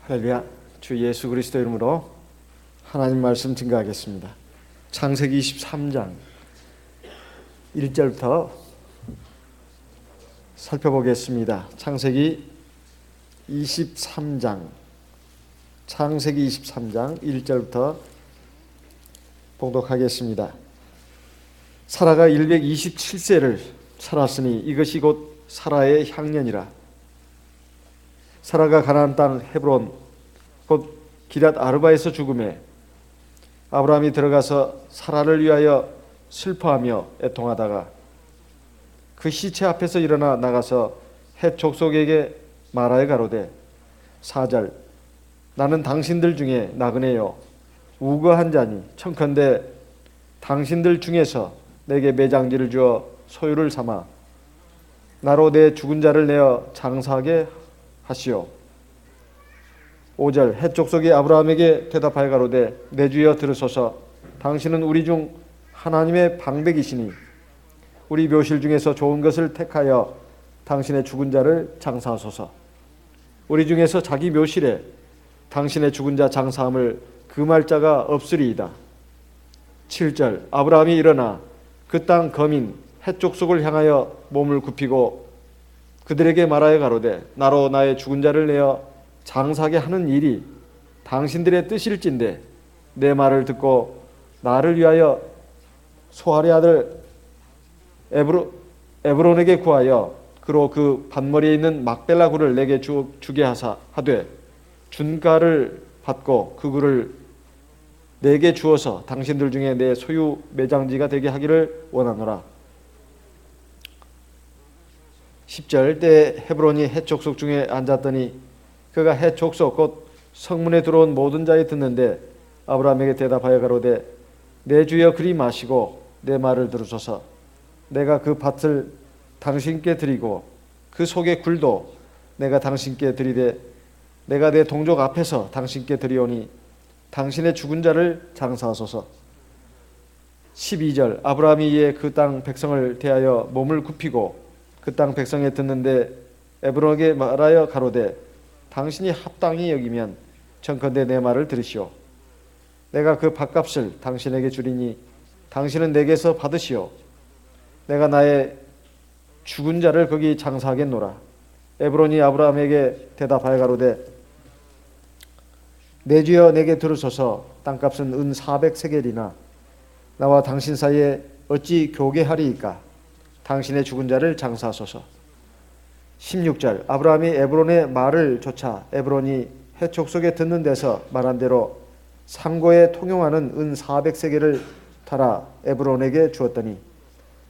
할렐루야. 주 예수 그리스도 이름으로 하나님 말씀 증거하겠습니다. 창세기 23장 1절부터 살펴보겠습니다. 창세기 23장 1절부터 봉독하겠습니다. 사라가 127세를 살았으니 이것이 곧 사라의 향년이라. 사라가 가나안 땅 헤브론 곧 기럇 아르바에서 죽음에 아브라함이 들어가서 사라를 위하여 슬퍼하며 애통하다가 그 시체 앞에서 일어나 나가서 헷 족속에게 말하여 가로되 4절 나는 당신들 중에 나그네요 우거한 자니 청컨대 당신들 중에서 내게 매장지를 주어 소유를 삼아 나로 내 죽은 자를 내어 장사하게 하시오. 5절 헷 족속이 아브라함에게 대답하여 가로되 내 주여 들으소서 당신은 우리 중 하나님의 방백이시니 우리 묘실 중에서 좋은 것을 택하여 당신의 죽은 자를 장사하소서. 우리 중에서 자기 묘실에 당신의 죽은 자 장사함을 금할 자가 없으리이다. 7절 아브라함이 일어나 그 땅 거민 헷 족속을 향하여 몸을 굽히고 그들에게 말하여 가로되 나로 나의 죽은 자를 내어 장사하게 하는 일이 당신들의 뜻일진데 내 말을 듣고 나를 위하여 소알의 아들 에브론에게 구하여 그로 그 밭머리에 있는 막벨라 굴을 내게 주게 하사 하되 준가를 받고 그 굴을 내게 주어서 당신들 중에 내 소유 매장지가 되게 하기를 원하노라. 10절 때 헤브론이 헷 족속 중에 앉았더니 그가 헷 족속 곧 성문에 들어온 모든 자에 듣는데 아브라함에게 대답하여 가로되 내 주여 그리 마시고 내 말을 들으소서. 내가 그 밭을 당신께 드리고 그 속의 굴도 내가 당신께 드리되 내가 내 동족 앞에서 당신께 드리오니 당신의 죽은 자를 장사하소서. 12절 아브라함이 이에 그 땅 백성을 대하여 몸을 굽히고 그 땅 백성에 듣는데 에브론에게 말하여 가로되 당신이 합당히 여기면 청컨대 내 말을 들으시오. 내가 그 밭값을 당신에게 주리니 당신은 내게서 받으시오. 내가 나의 죽은 자를 거기 장사하겠노라. 에브론이 아브라함에게 대답하여 가로되 내 주여 내게 들으소서. 땅값은 은 400세겔이나 나와 당신 사이에 어찌 교개하리이까. 당신의 죽은 자를 장사하소서. 16절 아브라함이 에브론의 말을 조차 에브론이 헷 족속에 듣는 데서 말한 대로 상고에 통용하는 은 400세겔을 달아 에브론에게 주었더니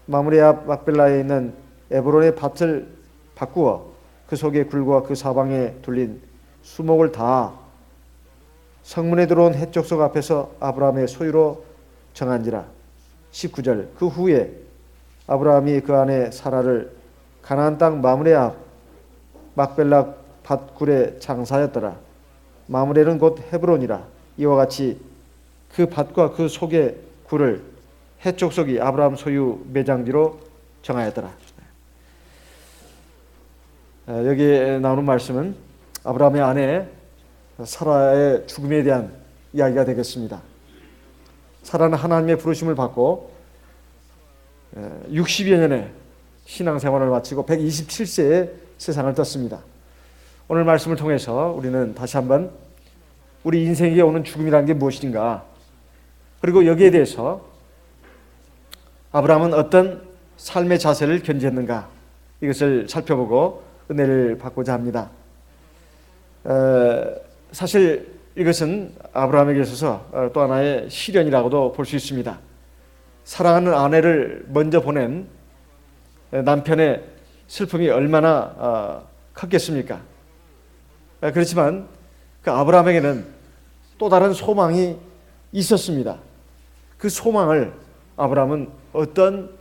마므레 앞 막벨라에 있는 에브론의 밭을 바꾸어 그 속의 굴과 그 사방에 둘린 수목을 다 성문에 들어온 헷 족속 앞에서 아브라함의 소유로 정한지라. 19절 그 후에 아브라함이 그 아내 사라를 가나안 땅 마므레 앞 막벨라 밭굴에 장사하였더라. 마므레는 곧 헤브론이라. 이와 같이 그 밭과 그 속의 굴을 헷 족속이 아브라함 소유 매장지로 정하였더라. 여기에 나오는 말씀은 아브라함의 아내 사라의 죽음에 대한 이야기가 되겠습니다. 사라는 하나님의 부르심을 받고 60여 년의 신앙생활을 마치고 127세에 세상을 떴습니다. 오늘 말씀을 통해서 우리는 다시 한번 우리 인생에 오는 죽음이라는 게 무엇인가, 그리고 여기에 대해서 아브라함은 어떤 삶의 자세를 견지했는가, 이것을 살펴보고 은혜를 받고자 합니다. 사실 이것은 아브라함에게 있어서 또 하나의 시련이라고도 볼 수 있습니다. 사랑하는 아내를 먼저 보낸 남편의 슬픔이 얼마나 컸겠습니까? 그렇지만 그 아브라함에게는 또 다른 소망이 있었습니다. 그 소망을 아브라함은 어떤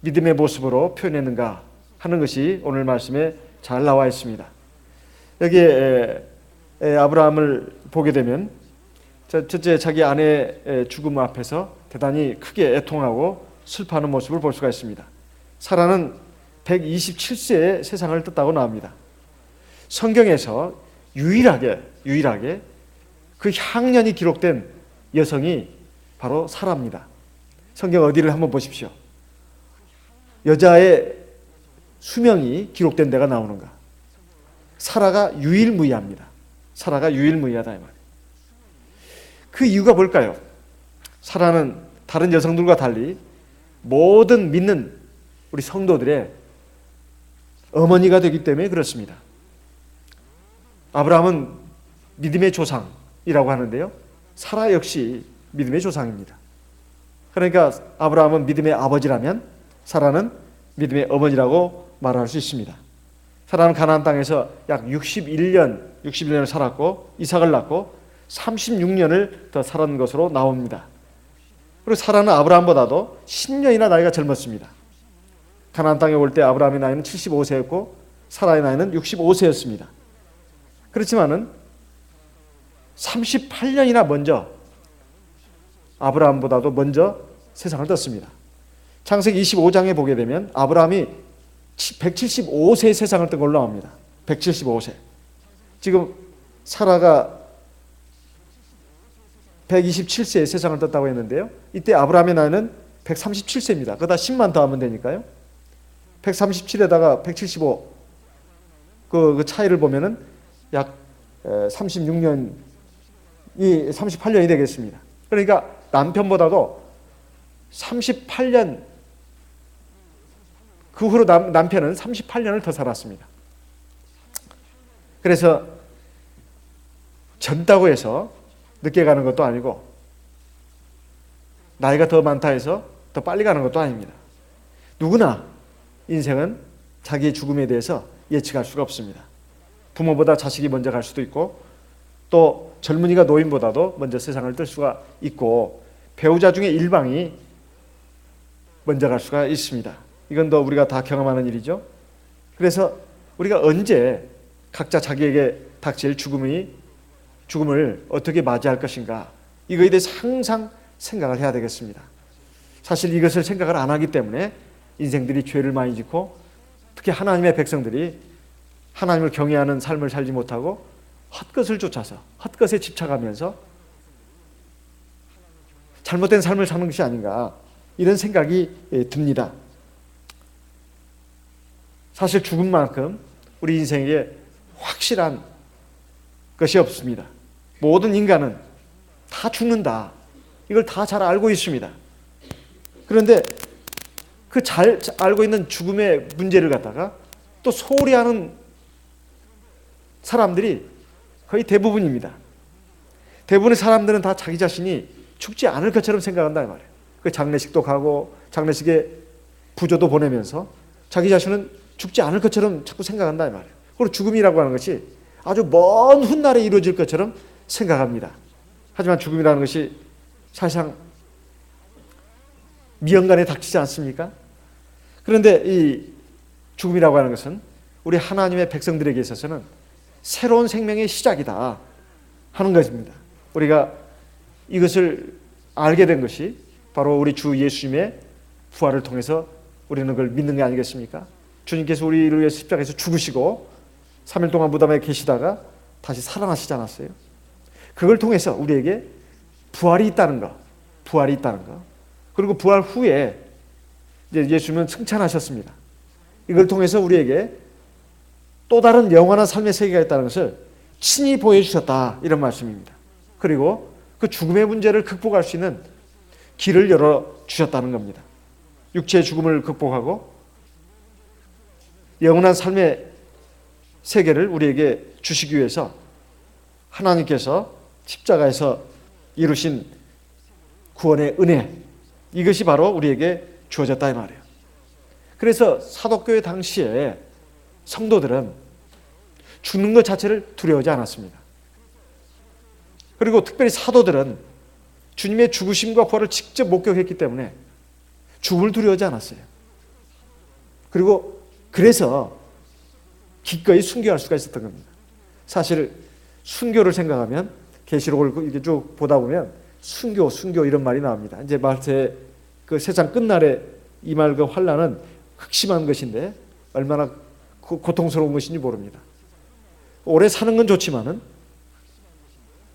믿음의 모습으로 표현했는가 하는 것이 오늘 말씀에 잘 나와 있습니다. 여기에 아브라함을 보게 되면 첫째 자기 아내의 죽음 앞에서 대단히 크게 애통하고 슬퍼하는 모습을 볼 수가 있습니다. 사라는 127세에 세상을 떴다고 나옵니다. 성경에서 유일하게 그 향년이 기록된 여성이 바로 사라입니다. 성경 어디를 한번 보십시오. 여자의 수명이 기록된 데가 나오는가? 사라가 유일무이합니다. 사라가 유일무이하다 이 말이에요. 그 이유가 뭘까요? 사라는 다른 여성들과 달리 모든 믿는 우리 성도들의 어머니가 되기 때문에 그렇습니다. 아브라함은 믿음의 조상이라고 하는데요. 사라 역시 믿음의 조상입니다. 그러니까 아브라함은 믿음의 아버지라면 사라는 믿음의 어머니라고 말할 수 있습니다. 사라는 가나안 땅에서 약 61년을 살았고 이삭을 낳고 36년을 더 살았는 것으로 나옵니다. 그리고 사라는 아브라함보다도 10년이나 나이가 젊었습니다. 가나안 땅에 올 때 아브라함의 나이는 75세였고 사라의 나이는 65세였습니다. 그렇지만은 38년이나 먼저 아브라함보다도 먼저 세상을 떴습니다. 창세기 25장에 보게 되면 아브라함이 175세의 세상을 뜬 걸로 나옵니다. 175세. 지금 사라가 127세의 세상을 떴다고 했는데요. 이때 아브라함의 나이는 137세입니다. 그러다 10만 더하면 되니까요. 137에다가 175 그 차이를 보면은 약 38년이 되겠습니다. 그러니까 남편보다도 38년 그 후로 남편은 38년을 더 살았습니다. 그래서 젊다고 해서 늦게 가는 것도 아니고 나이가 더 많다 해서 더 빨리 가는 것도 아닙니다. 누구나 인생은 자기의 죽음에 대해서 예측할 수가 없습니다. 부모보다 자식이 먼저 갈 수도 있고 또 젊은이가 노인보다도 먼저 세상을 뜰 수가 있고 배우자 중에 일방이 먼저 갈 수가 있습니다. 이건 더 우리가 다 경험하는 일이죠. 그래서 우리가 언제 각자 자기에게 닥칠 죽음을 어떻게 맞이할 것인가 이거에 대해서 항상 생각을 해야 되겠습니다. 사실 이것을 생각을 안 하기 때문에 인생들이 죄를 많이 짓고 특히 하나님의 백성들이 하나님을 경외하는 삶을 살지 못하고 헛것을 쫓아서 헛것에 집착하면서 잘못된 삶을 사는 것이 아닌가 이런 생각이 듭니다. 사실 죽음만큼 우리 인생에 확실한 것이 없습니다. 모든 인간은 다 죽는다. 이걸 다 잘 알고 있습니다. 그런데 그 잘 알고 있는 죽음의 문제를 갖다가 또 소홀히 하는 사람들이 거의 대부분입니다. 대부분의 사람들은 다 자기 자신이 죽지 않을 것처럼 생각한다 이 말이에요. 그 장례식도 가고 장례식에 부조도 보내면서 자기 자신은 죽지 않을 것처럼 자꾸 생각한다 이 말이에요. 그리고 죽음이라고 하는 것이 아주 먼 훗날에 이루어질 것처럼 생각합니다. 하지만 죽음이라는 것이 사실상 미연간에 닥치지 않습니까? 그런데 이 죽음이라고 하는 것은 우리 하나님의 백성들에게 있어서는 새로운 생명의 시작이다 하는 것입니다. 우리가 이것을 알게 된 것이 바로 우리 주 예수님의 부활을 통해서 우리는 그걸 믿는 게 아니겠습니까? 주님께서 우리를 위해서 십자가에서 죽으시고 3일 동안 무덤에 계시다가 다시 살아나시지 않았어요? 그걸 통해서 우리에게 부활이 있다는 거, 그리고 부활 후에 이제 예수님은 칭찬하셨습니다. 이걸 통해서 우리에게 또 다른 영원한 삶의 세계가 있다는 것을 친히 보여주셨다 이런 말씀입니다. 그리고 그 죽음의 문제를 극복할 수 있는 길을 열어주셨다는 겁니다. 육체의 죽음을 극복하고 영원한 삶의 세계를 우리에게 주시기 위해서 하나님께서 십자가에서 이루신 구원의 은혜, 이것이 바로 우리에게 주어졌다 이 말이에요. 그래서 사도교회 당시에 성도들은 죽는 것 자체를 두려워하지 않았습니다. 그리고 특별히 사도들은 주님의 죽으심과 부활을 직접 목격했기 때문에 죽음을 두려워하지 않았어요. 그리고 그래서 기꺼이 순교할 수가 있었던 겁니다. 사실 순교를 생각하면 계시록을 이렇게 쭉 보다 보면 순교 이런 말이 나옵니다. 이제 말세 그 세상 끝날에 임할 그 환난은 극심한 것인데 얼마나 고통스러운 것인지 모릅니다. 오래 사는 건 좋지만은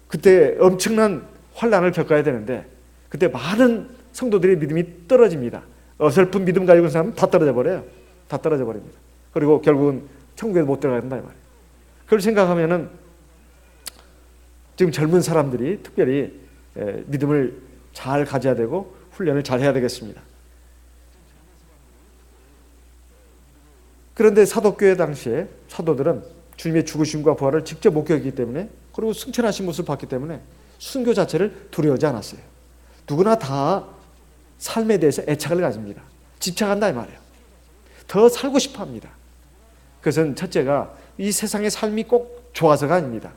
그때 엄청난 환난을 겪어야 되는데 그때 많은 성도들의 믿음이 떨어집니다. 어설픈 믿음 가지고 있는 사람은 다 떨어져 버려요. 다 떨어져 버립니다. 그리고 결국은 천국에 못 들어가야 된다 이 말이에요. 그걸 생각하면은 지금 젊은 사람들이 특별히 믿음을 잘 가져야 되고 훈련을 잘 해야 되겠습니다. 그런데 사도교회 당시에 사도들은 주님의 죽으심과 부활을 직접 목격했기 때문에 그리고 승천하신 모습을 봤기 때문에 순교 자체를 두려워하지 않았어요. 누구나 다 삶에 대해서 애착을 가집니다. 집착한다 이 말이에요. 더 살고 싶어 합니다. 그것은 첫째가 이 세상의 삶이 꼭 좋아서가 아닙니다.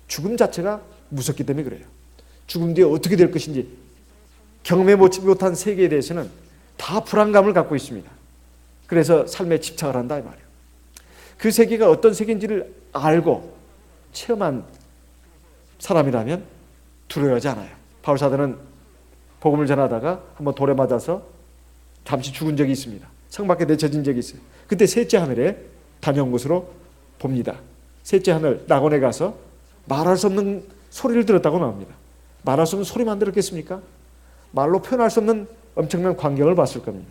죽음 자체가 무섭기 때문에 그래요. 죽음 뒤에 어떻게 될 것인지 경험해 보지 못한 세계에 대해서는 다 불안감을 갖고 있습니다. 그래서 삶에 집착을 한다 이 말이에요. 그 세계가 어떤 세계인지를 알고 체험한 사람이라면 두려워하지 않아요. 바울사도는 복음을 전하다가 한번 돌에 맞아서 잠시 죽은 적이 있습니다. 성 밖에 내쳐진 적이 있어요. 그때 셋째 하늘에 다녀온 것으로 봅니다. 셋째 하늘 낙원에 가서 말할 수 없는 소리를 들었다고 나옵니다. 말할 수 없는 소리만 들었겠습니까? 말로 표현할 수 없는 엄청난 광경을 봤을 겁니다.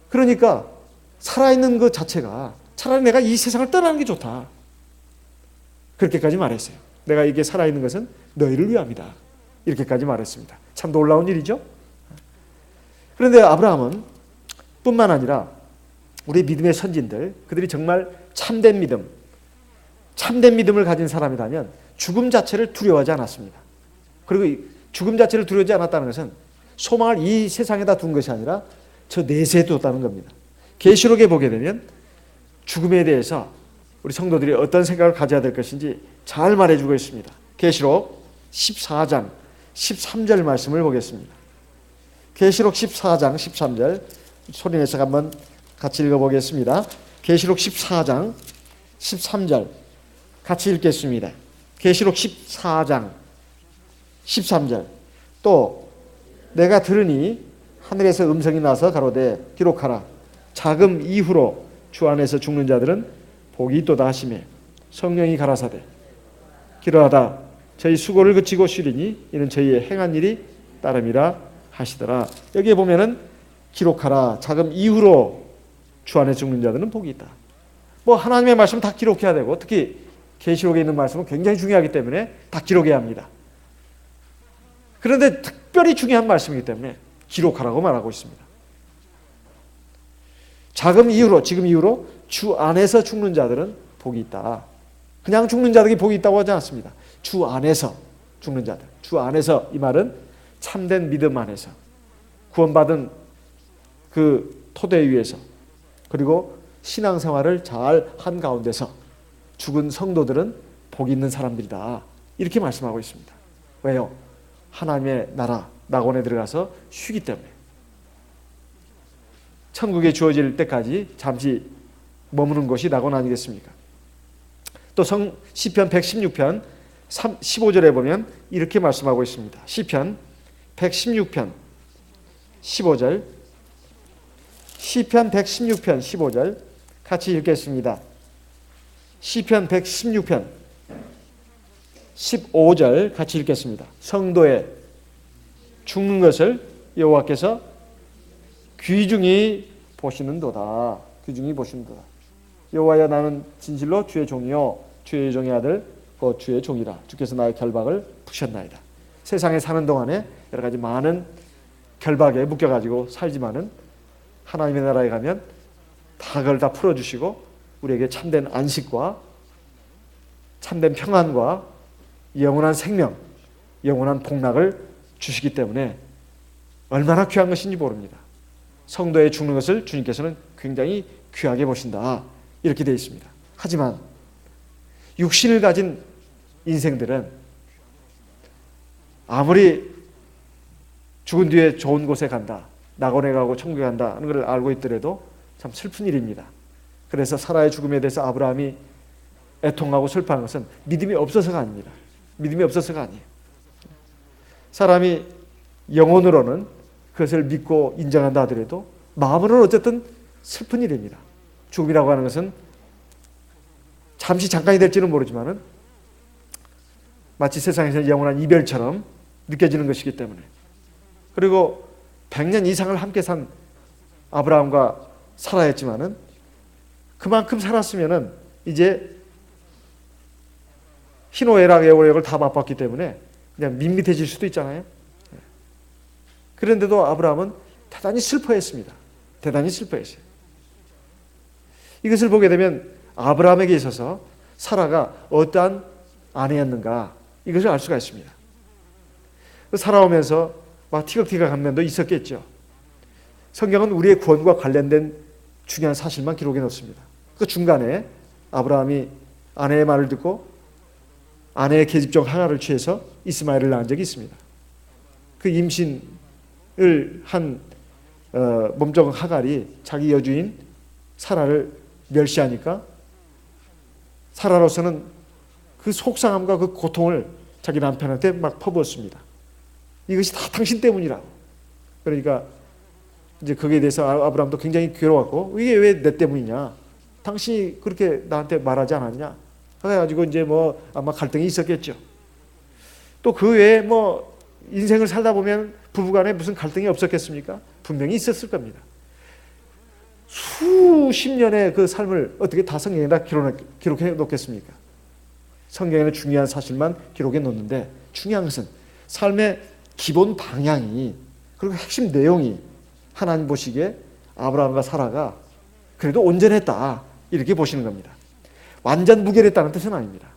그러니까 살아있는 것 자체가 차라리 내가 이 세상을 떠나는 게 좋다. 그렇게까지 말했어요. 내가 이게 살아있는 것은 너희를 위함이다. 이렇게까지 말했습니다. 참 놀라운 일이죠. 그런데 아브라함은 뿐만 아니라 우리 믿음의 선진들, 그들이 정말 참된 믿음을 가진 사람이라면 죽음 자체를 두려워하지 않았습니다. 그리고 죽음 자체를 두려워하지 않았다는 것은 소망을 이 세상에다 둔 것이 아니라 저 내세에 뒀다는 겁니다. 계시록에 보게 되면 죽음에 대해서 우리 성도들이 어떤 생각을 가져야 될 것인지 잘 말해주고 있습니다. 계시록 14장 13절 말씀을 보겠습니다. 계시록 14장 13절 소리내서 한번 같이 읽어보겠습니다. 계시록 14장 13절 같이 읽겠습니다. 계시록 14장 13절 또 내가 들으니 하늘에서 음성이 나서 가로되 기록하라. 자금 이후로 주 안에서 죽는 자들은 복이 있도다 하시매 성령이 가라사대 기로하다 저희 수고를 그치고 쉬리니 이는 저희의 행한 일이 따름이라 하시더라. 여기에 보면은 기록하라. 자금 이후로 주 안에 죽는 자들은 복이 있다. 뭐 하나님의 말씀 다 기록해야 되고 특히 계시록에 있는 말씀은 굉장히 중요하기 때문에 다 기록해야 합니다. 그런데 특별히 중요한 말씀이기 때문에 기록하라고 말하고 있습니다. 자금 이후로 지금 이후로 주 안에서 죽는 자들은 복이 있다. 그냥 죽는 자들이 복이 있다고 하지 않습니다. 주 안에서 죽는 자들. 주 안에서 이 말은 참된 믿음 안에서 구원받은 그 토대 위에서 그리고 신앙생활을 잘 한 가운데서 죽은 성도들은 복이 있는 사람들이다. 이렇게 말씀하고 있습니다. 왜요? 하나님의 나라 낙원에 들어가서 쉬기 때문에 천국에 주어질 때까지 잠시 머무는 곳이 낙원 아니겠습니까? 또 시편 116편 15절에 보면 이렇게 말씀하고 있습니다. 시편 116편 15절 시편 116편 15절 같이 읽겠습니다. 시편 116편 15절 같이 읽겠습니다. 성도의 죽는 것을 여호와께서 귀중히 보시는도다. 귀중히 보시는도다. 여호와여 나는 진실로 주의 종이요 주의 종의 아들 곧 주의 종이라. 주께서 나의 결박을 푸셨나이다. 세상에 사는 동안에 여러 가지 많은 결박에 묶여가지고 살지만은 하나님의 나라에 가면 다 그걸 다 풀어주시고 우리에게 참된 안식과 참된 평안과 영원한 생명, 영원한 복락을 주시기 때문에 얼마나 귀한 것인지 모릅니다. 성도의 죽는 것을 주님께서는 굉장히 귀하게 보신다. 이렇게 되어 있습니다. 하지만 육신을 가진 인생들은 아무리 죽은 뒤에 좋은 곳에 간다, 낙원에 가고 천국에 간다 하는 것을 알고 있더라도 참 슬픈 일입니다. 그래서 사라의 죽음에 대해서 아브라함이 애통하고 슬퍼하는 것은 믿음이 없어서가 아닙니다. 믿음이 없어서가 아니에요. 사람이 영혼으로는 그것을 믿고 인정한다 하더라도 마음으로는 어쨌든 슬픈 일입니다. 죽음이라고 하는 것은 잠시 잠깐이 될지는 모르지만은 마치 세상에서 영원한 이별처럼 느껴지는 것이기 때문에, 그리고 100년 이상을 함께 산 아브라함과 사라였지만은 그만큼 살았으면은 이제 희노애락 애월액을 다 맛봤기 때문에 그냥 밋밋해질 수도 있잖아요. 그런데도 아브라함은 대단히 슬퍼했습니다. 대단히 슬퍼했어요. 이것을 보게 되면 아브라함에게 있어서 사라가 어떠한 아내였는가, 이것을 알 수가 있습니다. 살아오면서 막 티격태격한 면도 있었겠죠. 성경은 우리의 구원과 관련된 중요한 사실만 기록해 놓습니다. 그 중간에 아브라함이 아내의 말을 듣고 아내의 계집종 하가를 취해서 이스마엘을 낳은 적이 있습니다. 그 임신을 한 몸종 하갈이 자기 여주인 사라를 멸시하니까 사라로서는 그 속상함과 그 고통을 자기 남편한테 막 퍼부었습니다. 이것이 다 당신 때문이라고. 그러니까 이제 거기에 대해서 아브라함도 굉장히 괴로웠고, 이게 왜 내 때문이냐? 당신이 그렇게 나한테 말하지 않았냐? 그래가지고 이제 뭐 아마 갈등이 있었겠죠. 또 그 외에 뭐 인생을 살다 보면 부부간에 무슨 갈등이 없었겠습니까? 분명히 있었을 겁니다. 수십 년의 그 삶을 어떻게 다 성경에다 기록해 놓겠습니까? 성경에는 중요한 사실만 기록해 놓는데, 중요한 것은 삶의 기본 방향이, 그리고 핵심 내용이 하나님 보시기에 아브라함과 사라가 그래도 온전했다, 이렇게 보시는 겁니다. 완전 무결했다는 뜻은 아닙니다.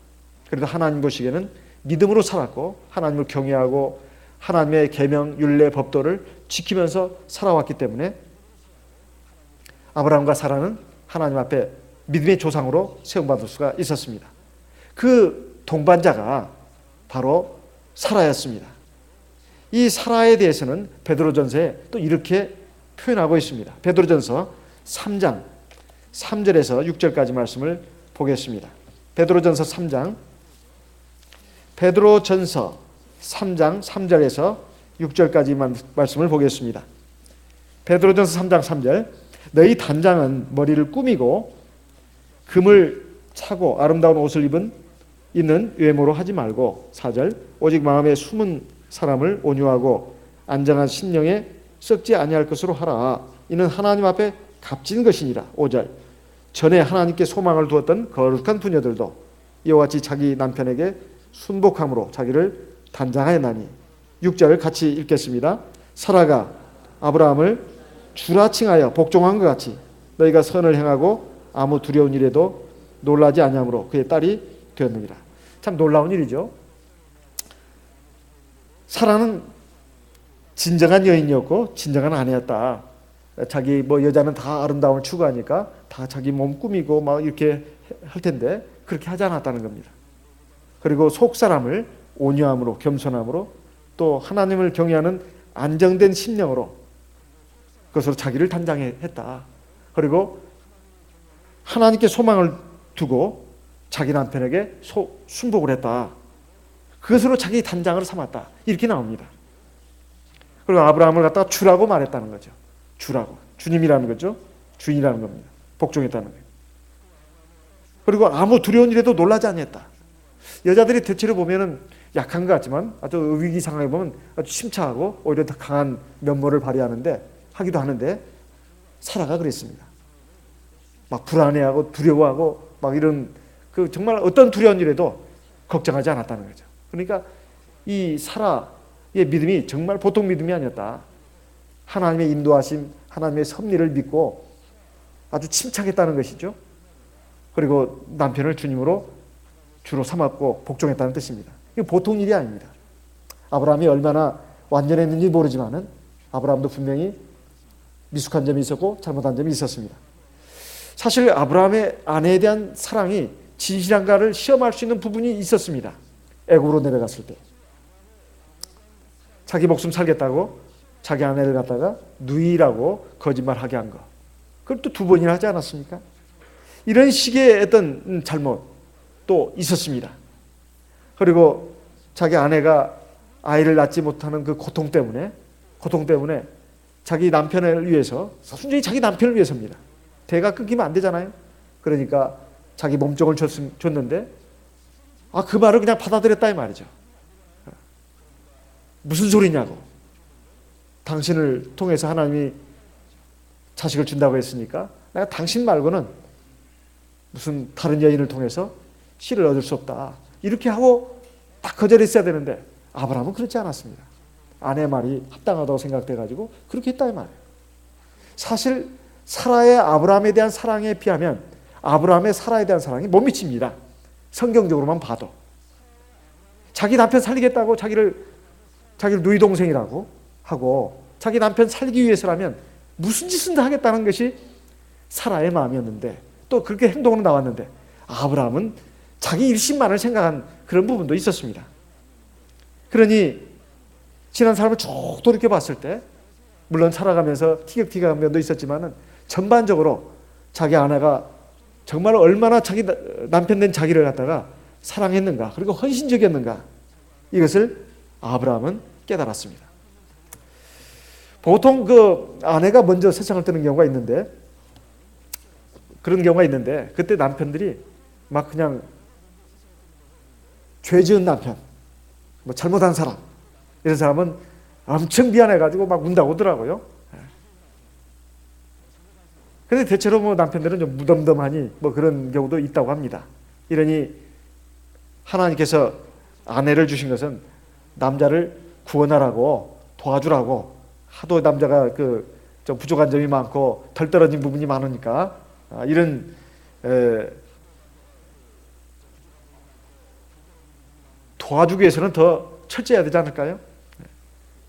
그래도 하나님 보시기에는 믿음으로 살았고 하나님을 경외하고 하나님의 계명, 율례, 법도를 지키면서 살아왔기 때문에 아브라함과 사라는 하나님 앞에 믿음의 조상으로 세움받을 수가 있었습니다. 그 동반자가 바로 사라였습니다. 이 사라에 대해서는 베드로전서에 또 이렇게 표현하고 있습니다. 베드로전서 3장 3절에서 6절까지 말씀을 보겠습니다. 베드로전서 3장 3절에서 6절까지 말씀을 보겠습니다. 베드로전서 3장 3절. 너희 단장은 머리를 꾸미고 금을 차고 아름다운 옷을 입는 외모로 하지 말고, 4절. 오직 마음에 숨은 사람을 온유하고 안정한 심령에 썩지 아니할 것으로 하라. 이는 하나님 앞에 값진 것이니라. 5절. 전에 하나님께 소망을 두었던 거룩한 부녀들도 이와 같이 자기 남편에게 순복함으로 자기를 단장하였나니. 6절 같이 읽겠습니다. 사라가 아브라함을 주라 칭하여 복종한 것 같이 너희가 선을 행하고 아무 두려운 일에도 놀라지 아니하므로 그의 딸이 되었느니라. 참 놀라운 일이죠. 사라는 진정한 여인이었고 진정한 아내였다. 자기 뭐 여자는 다 아름다움을 추구하니까 다 자기 몸 꾸미고 막 이렇게 할 텐데 그렇게 하지 않았다는 겁니다. 그리고 속 사람을 온유함으로, 겸손함으로, 또 하나님을 경외하는 안정된 심령으로 그것으로 자기를 단장했다. 그리고 하나님께 소망을 두고 자기 남편에게 순복을 했다. 그것으로 자기 단장을 삼았다. 이렇게 나옵니다. 그리고 아브라함을 갖다가 주라고 말했다는 거죠. 주라고. 주님이라는 거죠. 주인이라는 겁니다. 복종했다는 거예요. 그리고 아무 두려운 일에도 놀라지 않았다. 여자들이 대체로 보면은 약한 것 같지만 아주 위기 상황에 보면 아주 침착하고 오히려 더 강한 면모를 발휘하는데 하기도 하는데, 사라가 그랬습니다. 막 불안해하고 두려워하고 막 이런 그 정말 어떤 두려운 일에도 걱정하지 않았다는 거죠. 그러니까 이 사라의 믿음이 정말 보통 믿음이 아니었다. 하나님의 인도하심, 하나님의 섭리를 믿고 아주 침착했다는 것이죠. 그리고 남편을 주로 삼았고 복종했다는 뜻입니다. 이게 보통 일이 아닙니다. 아브라함이 얼마나 완전했는지 모르지만은 아브라함도 분명히 미숙한 점이 있었고 잘못한 점이 있었습니다. 사실 아브라함의 아내에 대한 사랑이 진실한가를 시험할 수 있는 부분이 있었습니다. 애굽으로 내려갔을 때 자기 목숨 살겠다고 자기 아내를 갖다가 누이라고 거짓말하게 한 거, 그걸 또 2번이나 하지 않았습니까? 이런 식의 어떤 잘못도 있었습니다. 그리고 자기 아내가 아이를 낳지 못하는 그 고통 때문에 자기 남편을 위해서, 순전히 자기 남편을 위해서입니다. 대가 끊기면 안 되잖아요. 그러니까 자기 몸종을 줬는데 그 말을 그냥 받아들였다 이 말이죠. 무슨 소리냐고. 당신을 통해서 하나님이 자식을 준다고 했으니까 내가 당신 말고는 무슨 다른 여인을 통해서 씨를 얻을 수 없다. 이렇게 하고 딱 거절했어야 되는데 아브라함은 그렇지 않았습니다. 아내 말이 합당하다고 생각돼가지고 그렇게 했다 이 말이에요. 사실 사라의 아브라함에 대한 사랑에 비하면 아브라함의 사라에 대한 사랑이 못 미칩니다. 성경적으로만 봐도. 자기 남편 살리겠다고 자기를 누이 동생이라고 하고 자기 남편 살기 위해서라면 무슨 짓은 다 하겠다는 것이 사라의 마음이었는데 또 그렇게 행동으로 나왔는데 아브라함은 자기 일심만을 생각한 그런 부분도 있었습니다. 그러니 지난 삶을 쭉 돌이켜 봤을 때 물론 살아가면서 티격태격한 면도 있었지만은 전반적으로 자기 아내가 정말 얼마나 자기 남편 된 자기를 갖다가 사랑했는가 그리고 헌신적이었는가 이것을 아브라함은 깨달았습니다. 보통 그 아내가 먼저 세상을 뜨는 경우가 있는데 그런 경우가 있는데 그때 남편들이 막 그냥 죄 지은 남편, 뭐 잘못한 사람 이런 사람은 엄청 미안해가지고 막 운다고 하더라고요. 그런데 대체로 뭐 남편들은 좀 무덤덤하니 뭐 그런 경우도 있다고 합니다. 이러니 하나님께서 아내를 주신 것은 남자를 구원하라고 도와주라고 하도 남자가 좀 부족한 점이 많고 덜 떨어진 부분이 많으니까 이런 도와주기 위해서는 더 철저해야 되지 않을까요?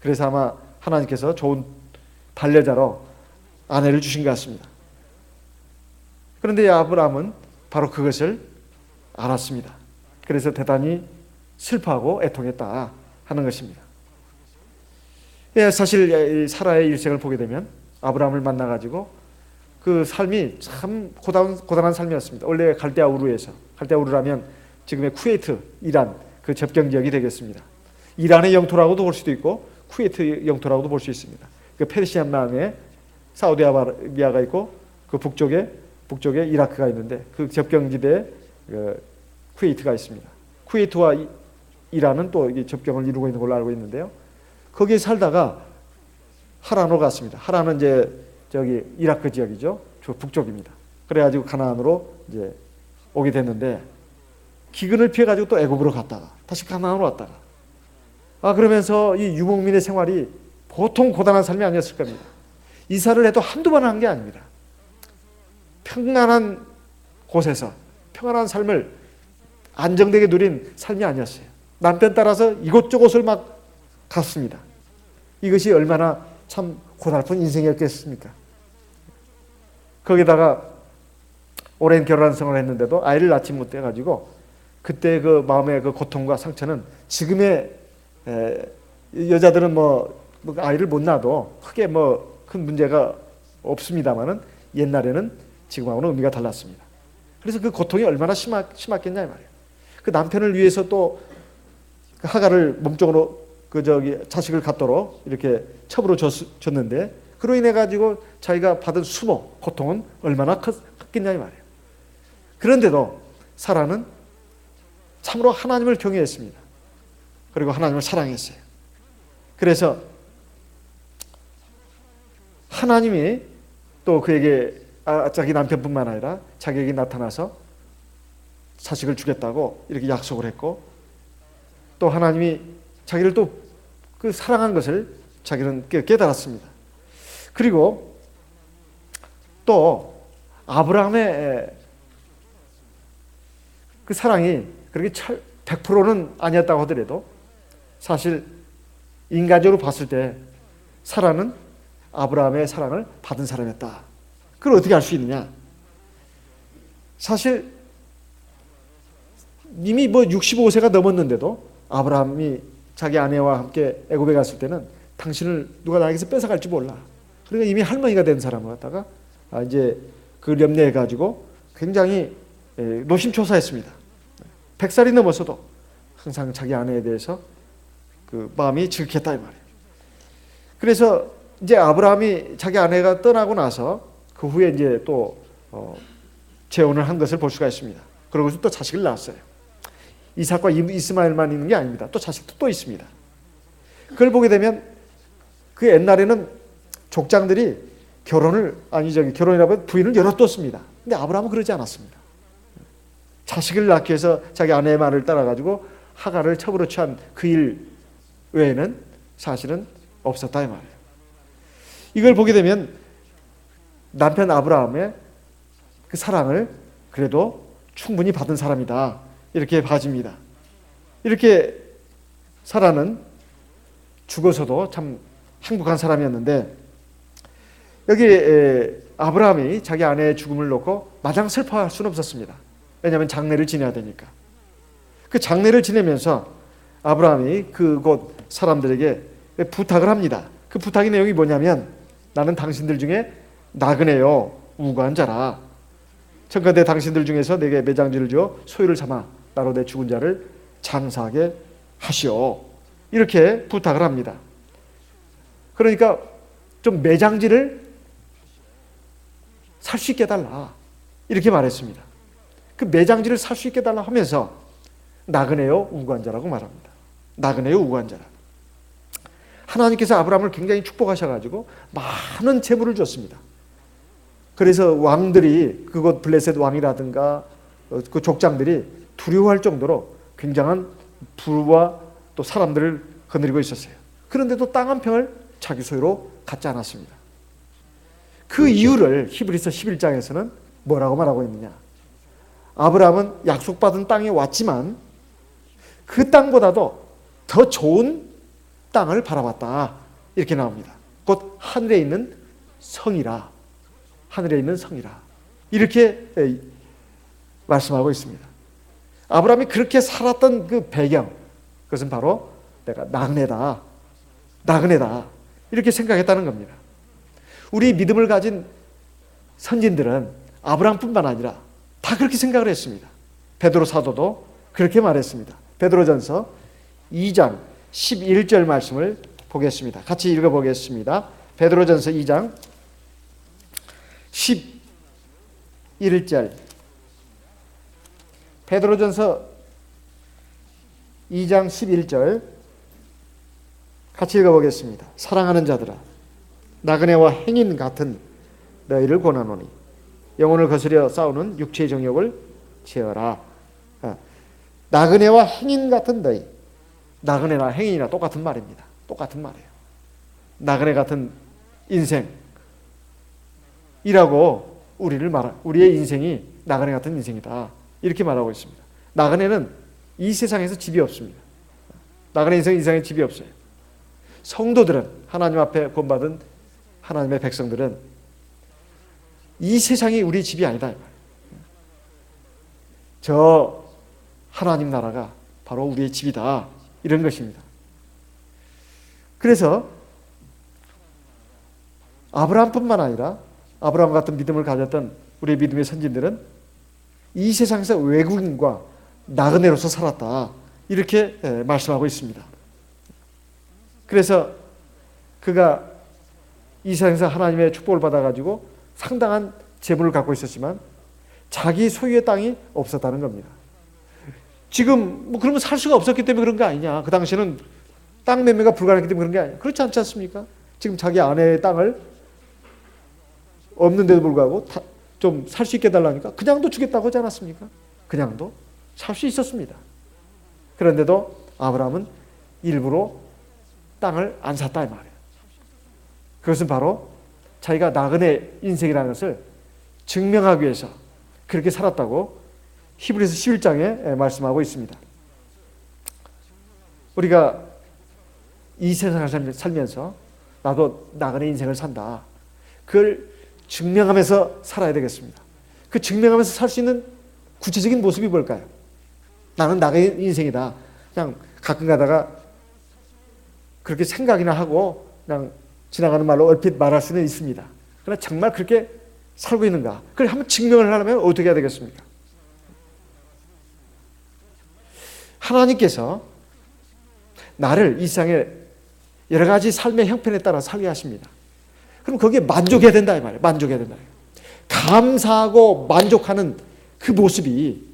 그래서 아마 하나님께서 좋은 반려자로 아내를 주신 것 같습니다. 그런데 아브라함은 바로 그것을 알았습니다. 그래서 대단히 슬퍼하고 애통했다 하는 것입니다. 사실 사라의 일생을 보게 되면 아브라함을 만나가지고 그 삶이 참 고단한 삶이었습니다. 원래 갈대아 우르에서, 갈대아 우르라면 지금의 쿠웨이트, 이란 그 접경 지역이 되겠습니다. 이란의 영토라고도 볼 수도 있고 쿠웨이트 영토라고도 볼 수 있습니다. 그 페르시아만에 사우디아라비아가 있고 그 북쪽에 이라크가 있는데 그 접경지대에 쿠웨이트가 있습니다. 쿠웨이트와 이란은 또 접경을 이루고 있는 걸로 알고 있는데요. 거기에 살다가 하란으로 갔습니다. 하란은 이제 저기 이라크 지역이죠. 저 북쪽입니다. 그래가지고 가나안으로 이제 오게 됐는데 기근을 피해가지고 또 애굽으로 갔다가 다시 가나안으로 왔다가 그러면서 이 유목민의 생활이 보통 고단한 삶이 아니었을 겁니다. 이사를 해도 한두 번 한 게 아닙니다. 평안한 곳에서 평안한 삶을 안정되게 누린 삶이 아니었어요. 남편 따라서 이곳저곳을 막 갔습니다. 이것이 얼마나 참 고달픈 인생이었겠습니까? 거기다가 오랜 결혼 생활을 했는데도 아이를 낳지 못해가지고 그때 그 마음의 그 고통과 상처는 지금의 여자들은 뭐 아이를 못 낳아도 크게 뭐 큰 문제가 없습니다만은 옛날에는 지금하고는 의미가 달랐습니다. 그래서 그 고통이 얼마나 심했겠냐 이 말이에요. 그 남편을 위해서 또 하가를 몸종으로 자식을 갖도록 이렇게 첩으로 줬는데 그로 인해 가지고 자기가 받은 수모 고통은 얼마나 컸겠냐 이 말이에요. 그런데도 사라는 참으로 하나님을 경외했습니다. 그리고 하나님을 사랑했어요. 그래서 하나님이 또 그에게 자기 남편뿐만 아니라 자기에게 나타나서 자식을 주겠다고 이렇게 약속을 했고 또 하나님이 자기를 또 그 사랑한 것을 자기는 깨달았습니다. 그리고 또 아브라함의 그 사랑이 그렇게 100%는 아니었다고 하더라도 사실 인간적으로 봤을 때 사라는 아브라함의 사랑을 받은 사람이었다. 그걸 어떻게 알 수 있느냐? 사실 이미 뭐 65세가 넘었는데도 아브라함이 자기 아내와 함께 애굽에 갔을 때는 당신을 누가 나에게서 뺏어갈지 몰라. 그러니까 이미 할머니가 된 사람을 갖다가 이제 그 염려해 가지고 굉장히 노심초사했습니다. 100살이 넘어서도 항상 자기 아내에 대해서 그 마음이 지극했다 이 말이에요. 그래서 이제 아브라함이 자기 아내가 떠나고 나서 그 후에 이제 또 재혼을 한 것을 볼 수가 있습니다. 그러고서 또 자식을 낳았어요. 이삭과 이스마엘만 있는 게 아닙니다. 또 자식도 또 있습니다. 그걸 보게 되면 그 옛날에는 족장들이 결혼이라면 부인을 여러 뒀습니다. 근데 아브라함은 그러지 않았습니다. 자식을 낳기 위해서 자기 아내의 말을 따라가지고 하갈을 첩으로 취한 그 일 외에는 사실은 없었다 이 말이에요. 이걸 보게 되면 남편 아브라함의 그 사랑을 그래도 충분히 받은 사람이다 이렇게 봐집니다. 이렇게 사라는 죽어서도 참 행복한 사람이었는데 여기 아브라함이 자기 아내의 죽음을 놓고 마냥 슬퍼할 수는 없었습니다. 왜냐하면 장례를 지내야 되니까. 그 장례를 지내면서 아브라함이 그곳 사람들에게 부탁을 합니다. 그 부탁의 내용이 뭐냐면 나는 당신들 중에 나그네요 우고한 자라. 청컨대 당신들 중에서 내게 매장지를 주어 소유를 삼아 나로 내 죽은 자를 장사하게 하시오. 이렇게 부탁을 합니다. 그러니까 좀 매장지를 살 수 있게 해달라 이렇게 말했습니다. 그 매장지를 살 수 있게 해달라 하면서 나그네요 우고한 자라고 말합니다. 나그네요 우고한 자라. 하나님께서 아브라함을 굉장히 축복하셔가지고 많은 재물을 줬습니다. 그래서 왕들이 그곳 블레셋 왕이라든가 그 족장들이 두려워할 정도로 굉장한 부와 또 사람들을 거느리고 있었어요. 그런데도 땅 한 평을 자기 소유로 갖지 않았습니다. 그 이유를 히브리서 11장에서는 뭐라고 말하고 있느냐. 아브라함은 약속받은 땅에 왔지만 그 땅보다도 더 좋은 땅을 바라봤다 이렇게 나옵니다. 곧 하늘에 있는 성이라. 하늘에 있는 성이라. 이렇게 말씀하고 있습니다. 아브라함이 그렇게 살았던 그 배경, 그것은 바로 내가 나그네다. 나그네다. 이렇게 생각했다는 겁니다. 우리 믿음을 가진 선진들은 아브라함뿐만 아니라 다 그렇게 생각을 했습니다. 베드로 사도도 그렇게 말했습니다. 베드로전서 2장 11절 말씀을 보겠습니다. 같이 읽어보겠습니다. 베드로전서 2장 11절. 베드로전서 2장 11절 같이 읽어보겠습니다. 사랑하는 자들아 나그네와 행인 같은 너희를 권하노니 영혼을 거스려 싸우는 육체의 정욕을 제어라. 나그네와 행인 같은 너희. 나그네나 행인이나 똑같은 말입니다. 똑같은 말이에요. 나그네 같은 인생이라고 우리의 인생이 나그네 같은 인생이다. 이렇게 말하고 있습니다. 나그네는 이 세상에서 집이 없습니다. 나그네 인생에 집이 없어요. 성도들은 하나님 앞에 구원받은 하나님의 백성들은 이 세상이 우리 집이 아니다. 저 하나님 나라가 바로 우리의 집이다. 이런 것입니다. 그래서 아브라함뿐만 아니라 아브라함 같은 믿음을 가졌던 우리의 믿음의 선진들은 이 세상에서 외국인과 나그네로서 살았다. 이렇게 말씀하고 있습니다. 그래서 그가 이 세상에서 하나님의 축복을 받아가지고 상당한 재물을 갖고 있었지만 자기 소유의 땅이 없었다는 겁니다. 지금 그러면 살 수가 없었기 때문에 그런 거 아니냐. 그 당시에는 땅 매매가 불가능했기 때문에 그런 게 아니냐. 그렇지 않지 않습니까? 지금 자기 아내의 땅을 없는데도 불구하고 좀 살 수 있게 해달라니까 그냥도 주겠다고 하지 않았습니까? 그냥도 살 수 있었습니다. 그런데도 아브라함은 일부러 땅을 안 샀다 이 말이에요. 그것은 바로 자기가 나그네 인생이라는 것을 증명하기 위해서 그렇게 살았다고 히브리서 11장에 말씀하고 있습니다. 우리가 이 세상을 살면서 나도 나그네 인생을 산다. 그걸 증명하면서 살아야 되겠습니다. 그 증명하면서 살 수 있는 구체적인 모습이 뭘까요? 나는 나그네 인생이다. 그냥 가끔 가다가 그렇게 생각이나 하고 그냥 지나가는 말로 얼핏 말할 수는 있습니다. 그러나 정말 그렇게 살고 있는가? 그걸 한번 증명을 하려면 어떻게 해야 되겠습니까? 하나님께서 나를 이 세상에 여러 가지 삶의 형편에 따라 살게 하십니다. 그럼 거기에 만족해야 된다 이 말이에요. 만족해야 된다. 감사하고 만족하는 그 모습이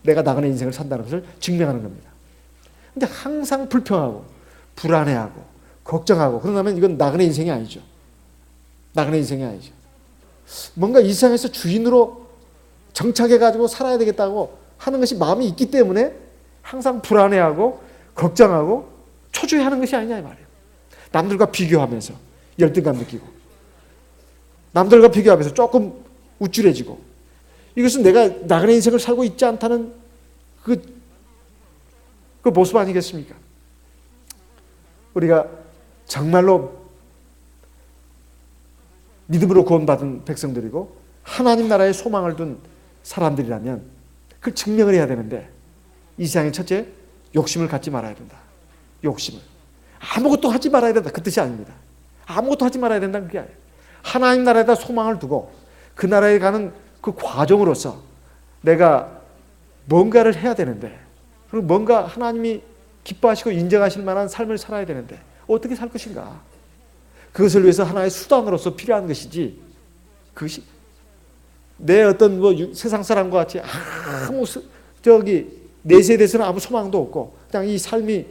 내가 나그네 인생을 산다는 것을 증명하는 겁니다. 근데 항상 불평하고 불안해하고 걱정하고 그러면 이건 나그네 인생이 아니죠. 나그네 인생이 아니죠. 뭔가 이 세상에서 주인으로 정착해가지고 살아야 되겠다고 하는 것이 마음이 있기 때문에 항상 불안해하고 걱정하고 초조해하는 것이 아니냐 이 말이에요. 남들과 비교하면서 열등감 느끼고 남들과 비교하면서 조금 우쭐해지고 이것은 내가 나그네 인생을 살고 있지 않다는 그 모습 아니겠습니까? 우리가 정말로 믿음으로 구원받은 백성들이고 하나님 나라에 소망을 둔 사람들이라면 그걸 증명을 해야 되는데 이 세상에 첫째 욕심을 갖지 말아야 된다. 욕심을. 아무것도 하지 말아야 된다. 그 뜻이 아닙니다. 아무것도 하지 말아야 된다는 게 아니에요. 하나님 나라에다 소망을 두고 그 나라에 가는 그 과정으로서 내가 뭔가를 해야 되는데 그리고 뭔가 하나님이 기뻐하시고 인정하실 만한 삶을 살아야 되는데 어떻게 살 것인가? 그것을 위해서 하나의 수단으로서 필요한 것이지 그것이 내 어떤 세상 사람과 같이 아무 내세에 대해서는 아무 소망도 없고 그냥 이 삶이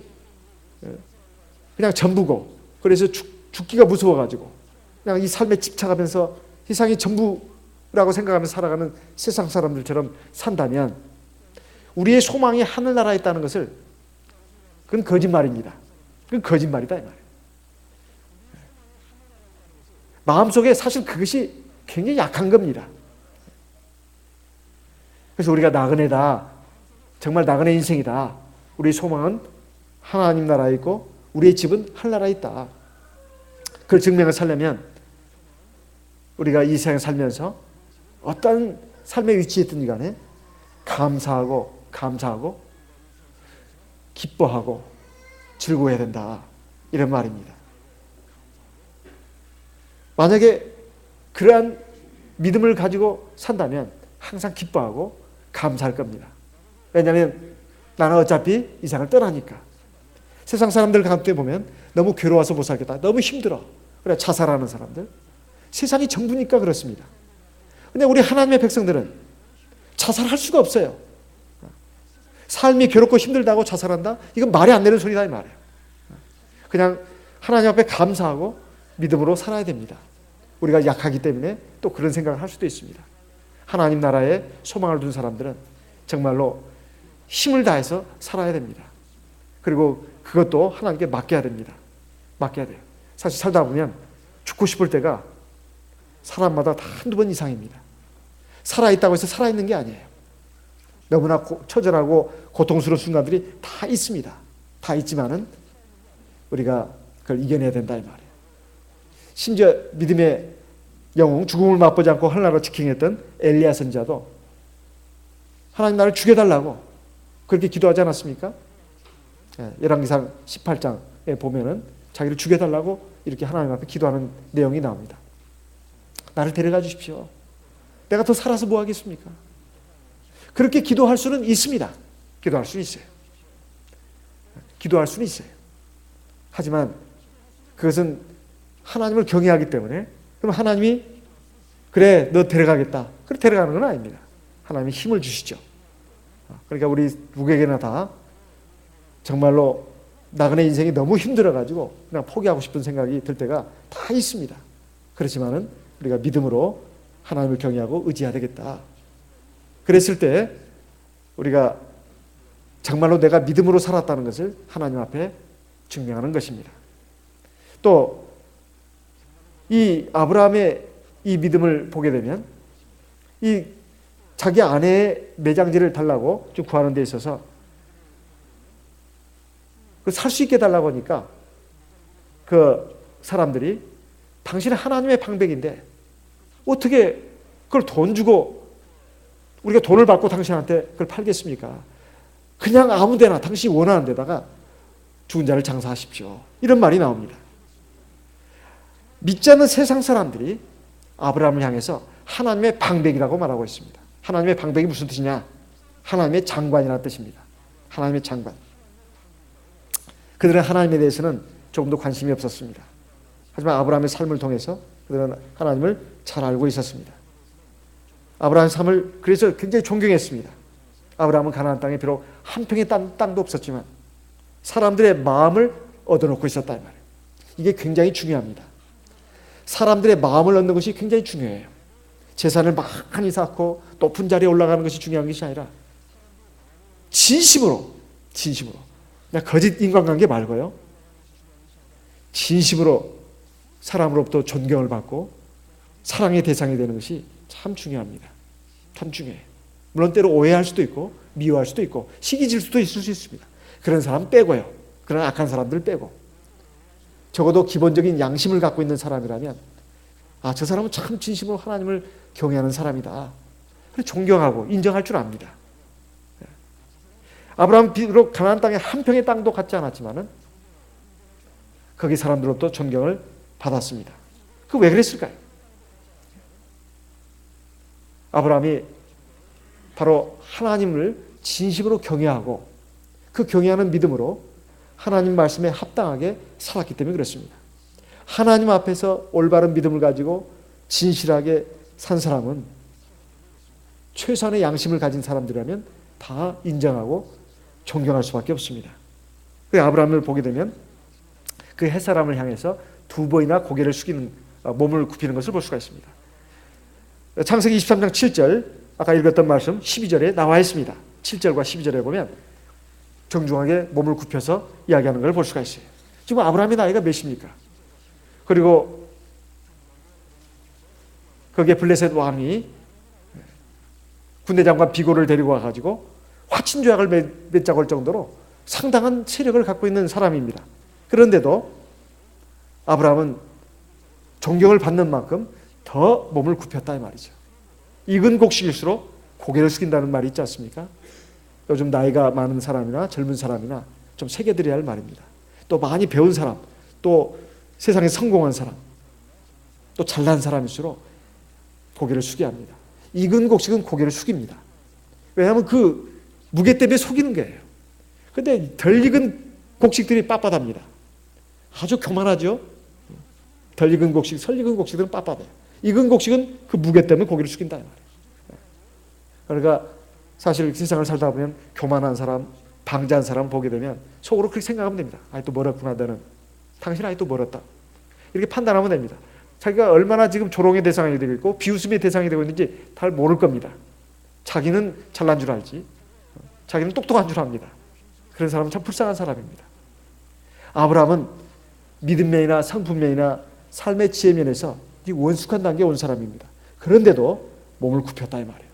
그냥 전부고 그래서 죽기가 무서워가지고 그냥 이 삶에 집착하면서 세상이 전부라고 생각하면서 살아가는 세상 사람들처럼 산다면 우리의 소망이 하늘나라에 있다는 것을 그건 거짓말입니다. 그건 거짓말이다 이 말이에요. 마음속에 사실 그것이 굉장히 약한 겁니다. 그래서 우리가 나그네다. 정말 나그네 인생이다. 우리의 소망은 하나님 나라에 있고 우리의 집은 하늘나라에 있다. 그걸 증명을 살려면 우리가 이 세상에 살면서 어떤 삶의 위치에 있든지 간에 감사하고 기뻐하고 즐거워해야 된다. 이런 말입니다. 만약에 그러한 믿음을 가지고 산다면 항상 기뻐하고 감사할 겁니다. 왜냐하면 나는 어차피 이 세상을 떠나니까. 세상 사람들 가운데 보면 너무 괴로워서 못 살겠다. 너무 힘들어. 그래 자살하는 사람들. 세상이 전부니까 그렇습니다. 근데 우리 하나님의 백성들은 자살할 수가 없어요. 삶이 괴롭고 힘들다고 자살한다? 이건 말이 안 되는 소리다 이 말이에요. 그냥 하나님 앞에 감사하고 믿음으로 살아야 됩니다. 우리가 약하기 때문에 또 그런 생각을 할 수도 있습니다. 하나님 나라에 소망을 둔 사람들은 정말로 힘을 다해서 살아야 됩니다. 그리고 그것도 하나님께 맡겨야 됩니다. 맡겨야 돼요. 사실 살다 보면 죽고 싶을 때가 사람마다 다 한두 번 이상입니다. 살아있다고 해서 살아있는 게 아니에요. 너무나 처절하고 고통스러운 순간들이 다 있습니다. 다 있지만은 우리가 그걸 이겨내야 된다 이 말이에요. 심지어 믿음의 영웅 죽음을 맛보지 않고 하늘나라로 직행했던 엘리야 선지자도 하나님 나를 죽여달라고 그렇게 기도하지 않았습니까? 열왕기상 18장에 보면은 자기를 죽여달라고 이렇게 하나님 앞에 기도하는 내용이 나옵니다. 나를 데려가 주십시오. 내가 더 살아서 뭐 하겠습니까? 그렇게 기도할 수는 있습니다. 기도할 수는 있어요. 기도할 수는 있어요. 하지만 그것은 하나님을 경외하기 때문에 그럼 하나님이 그래 너 데려가겠다. 그래 데려가는 건 아닙니다. 하나님이 힘을 주시죠. 그러니까 우리 누구에게나 다 정말로 나그네 인생이 너무 힘들어가지고 그냥 포기하고 싶은 생각이 들 때가 다 있습니다. 그렇지만은 우리가 믿음으로 하나님을 경외하고 의지해야 되겠다. 그랬을 때 우리가 정말로 내가 믿음으로 살았다는 것을 하나님 앞에 증명하는 것입니다. 또 이 아브라함의 이 믿음을 보게 되면 이 자기 아내의 매장지를 달라고 좀 구하는 데 있어서 살 수 있게 달라고 하니까 그 사람들이 당신은 하나님의 방백인데 어떻게 그걸 돈 주고 우리가 돈을 받고 당신한테 그걸 팔겠습니까? 그냥 아무 데나 당신이 원하는 데다가 죽은 자를 장사하십시오. 이런 말이 나옵니다. 믿지 않는 세상 사람들이 아브라함을 향해서 하나님의 방백이라고 말하고 있습니다. 하나님의 방백이 무슨 뜻이냐? 하나님의 장관이라는 뜻입니다. 하나님의 장관. 그들은 하나님에 대해서는 조금도 관심이 없었습니다. 하지만 아브라함의 삶을 통해서 그들은 하나님을 잘 알고 있었습니다. 아브라함의 삶을 그래서 굉장히 존경했습니다. 아브라함은 가나안 땅에 비록 한 평의 땅도 없었지만 사람들의 마음을 얻어놓고 있었다 이 말이에요. 이게 굉장히 중요합니다. 사람들의 마음을 얻는 것이 굉장히 중요해요. 재산을 많이 쌓고 높은 자리에 올라가는 것이 중요한 것이 아니라 진심으로 그냥 거짓 인간관계 말고요, 진심으로 사람으로부터 존경을 받고 사랑의 대상이 되는 것이 참 중요합니다. 참 중요해요. 물론 때로 오해할 수도 있고 미워할 수도 있고 시기 질 수도 있을 수 있습니다. 그런 사람 빼고요. 그런 악한 사람들 빼고 적어도 기본적인 양심을 갖고 있는 사람이라면 저 사람은 참 진심으로 하나님을 경외하는 사람이다. 존경하고 인정할 줄 압니다. 아브라함은 비록 가나안 땅에 한 평의 땅도 갖지 않았지만은 거기 사람들로부터 존경을 받았습니다. 그 왜 그랬을까요? 아브라함이 바로 하나님을 진심으로 경외하고 그 경외하는 믿음으로 하나님 말씀에 합당하게 살았기 때문에 그렇습니다. 하나님 앞에서 올바른 믿음을 가지고 진실하게 산 사람은 최소한의 양심을 가진 사람들이라면 다 인정하고 존경할 수밖에 없습니다. 그 아브라함을 보게 되면 그 햇사람을 향해서 두 번이나 고개를 숙이는, 몸을 굽히는 것을 볼 수가 있습니다. 창세기 23장 7절 아까 읽었던 말씀 12절에 나와 있습니다. 7절과 12절에 보면 정중하게 몸을 굽혀서 이야기하는 걸 볼 수가 있어요. 지금 아브라함의 나이가 몇입니까? 그리고 거기에 블레셋 왕이 군대 장관 비고를 데리고 와가지고 화친조약을 맺자고 할 정도로 상당한 세력을 갖고 있는 사람입니다. 그런데도 아브라함은 존경을 받는 만큼 더 몸을 굽혔다 이 말이죠. 익은 곡식일수록 고개를 숙인다는 말이 있지 않습니까? 요즘 나이가 많은 사람이나 젊은 사람이나 좀 새겨드려야 할 말입니다. 또 많이 배운 사람, 또 세상에 성공한 사람, 또 잘난 사람일수록 고개를 숙여야 합니다. 익은 곡식은 고개를 숙입니다. 왜냐하면 그 무게 때문에 속이는 거예요. 그런데 덜 익은 곡식들이 빳빳합니다. 아주 교만하죠. 덜 익은 곡식, 설 익은 곡식들은 빳빳해요. 익은 곡식은 그 무게 때문에 고개를 숙인다 이 말이에요. 그러니까 사실 세상을 살다 보면 교만한 사람, 방자한 사람 보게 되면 속으로 그렇게 생각하면 됩니다. 아이 또 멀었구나 너는. 당신 아이 또 멀었다. 이렇게 판단하면 됩니다. 자기가 얼마나 지금 조롱의 대상이 되고 있고 비웃음의 대상이 되고 있는지 잘 모를 겁니다. 자기는 잘난 줄 알지. 자기는 똑똑한 줄 압니다. 그런 사람은 참 불쌍한 사람입니다. 아브라함은 믿음 면이나 성품 면이나 삶의 지혜 면에서 원숙한 단계에 온 사람입니다. 그런데도 몸을 굽혔다 이 말이에요.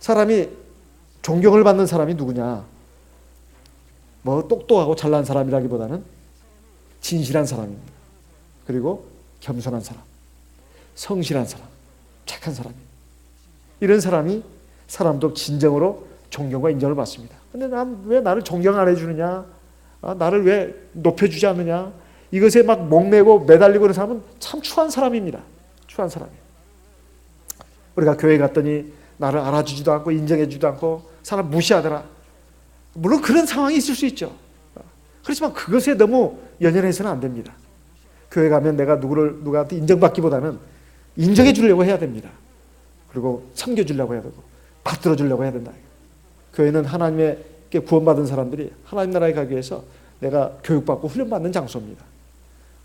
사람이 존경을 받는 사람이 누구냐? 뭐 똑똑하고 잘난 사람이라기보다는 진실한 사람입니다. 그리고 겸손한 사람, 성실한 사람, 착한 사람. 이런 사람이 사람도 진정으로 존경과 인정을 받습니다. 근데 난 왜 나를 존경 안 해주느냐? 나를 왜 높여주지 않느냐? 이것에 막 목매고 매달리고 그런 사람은 참 추한 사람입니다. 추한 사람이에요. 우리가 교회 갔더니 나를 알아주지도 않고 인정해주지도 않고 사람 무시하더라. 물론 그런 상황이 있을 수 있죠. 그렇지만 그것에 너무 연연해서는 안 됩니다. 교회 가면 내가 누구한테 인정받기보다는 인정해 주려고 해야 됩니다. 그리고 섬겨주려고 해야 되고 받들어 주려고 해야 된다. 교회는 하나님께 구원받은 사람들이 하나님 나라에 가기 위해서 내가 교육받고 훈련받는 장소입니다.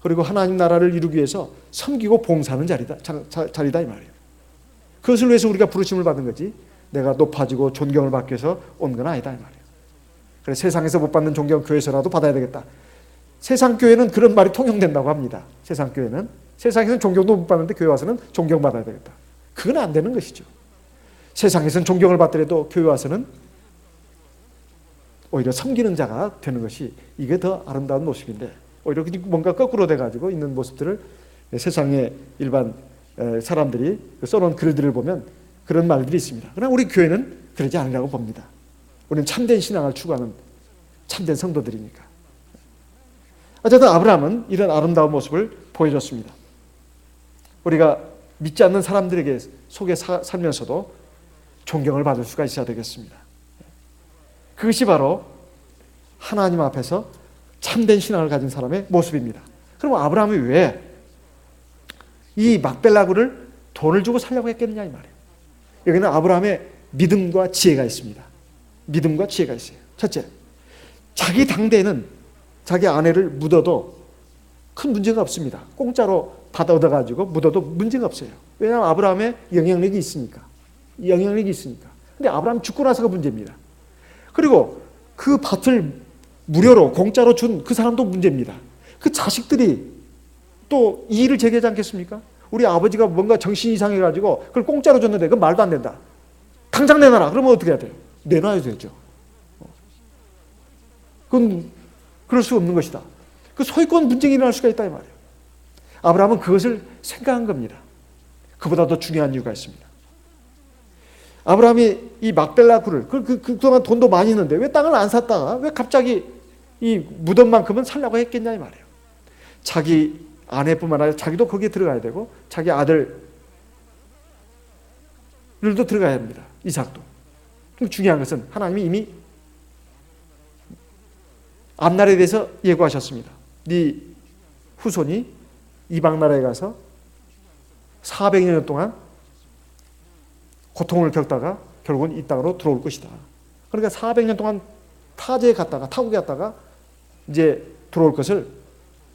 그리고 하나님 나라를 이루기 위해서 섬기고 봉사하는 자리다 이 말이에요. 그것을 위해서 우리가 부르심을 받은 거지 내가 높아지고 존경을 받기 위해서 온 건 아니다 이 말이에요. 그래서 세상에서 못 받는 존경 교회에서라도 받아야 되겠다. 세상 교회는 그런 말이 통용된다고 합니다. 세상 교회는 세상에서는 존경도 못 받는데 교회 와서는 존경받아야 되겠다. 그건 안 되는 것이죠. 세상에서는 존경을 받더라도 교회 와서는 오히려 섬기는 자가 되는 것이 이게 더 아름다운 모습인데 오히려 뭔가 거꾸로 돼가지고 있는 모습들을 세상의 일반 사람들이 써놓은 글들을 보면 그런 말들이 있습니다. 그러나 우리 교회는 그러지 않으라고 봅니다. 우리는 참된 신앙을 추구하는 참된 성도들이니까. 어쨌든 아브라함은 이런 아름다운 모습을 보여줬습니다. 우리가 믿지 않는 사람들에게 속에 살면서도 존경을 받을 수가 있어야 되겠습니다. 그것이 바로 하나님 앞에서 참된 신앙을 가진 사람의 모습입니다. 그럼 아브라함이 왜 이 막벨라굴을 돈을 주고 살려고 했겠느냐 이 말이에요. 여기는 아브라함의 믿음과 지혜가 있습니다. 믿음과 지혜가 있어요. 첫째, 자기 당대에는 자기 아내를 묻어도 큰 문제가 없습니다. 공짜로 받아 얻어가지고 묻어도 문제가 없어요. 왜냐하면 아브라함의 영향력이 있으니까. 영향력이 있으니까. 근데 아브라함 죽고 나서가 문제입니다. 그리고 그 밭을 무료로 공짜로 준 그 사람도 문제입니다. 그 자식들이 또 이의를 제기하지 않겠습니까? 우리 아버지가 뭔가 정신이 이상해가지고 그걸 공짜로 줬는데 그건 말도 안 된다. 당장 내놔라. 그러면 어떻게 해야 돼요? 내놔야 되죠. 그건 그럴 수 없는 것이다. 그 소유권 분쟁이 일어날 수가 있다 이 말이에요. 아브라함은 그것을 생각한 겁니다. 그보다 더 중요한 이유가 있습니다. 아브라함이 이 막벨라 굴을 그동안 돈도 많이 있는데 왜 땅을 안 샀다가 왜 갑자기 이 무덤만큼은 살려고 했겠냐 이 말이에요. 자기 아내뿐만 아니라 자기도 거기에 들어가야 되고 자기 아들들도 들어가야 합니다. 이삭도. 중요한 것은 하나님이 이미 앞날에 대해서 예고하셨습니다. 네 후손이 이방 나라에 가서 400년 동안 고통을 겪다가 결국은 이 땅으로 들어올 것이다. 그러니까 400년 동안 타지에 갔다가 타국에 갔다가 이제 들어올 것을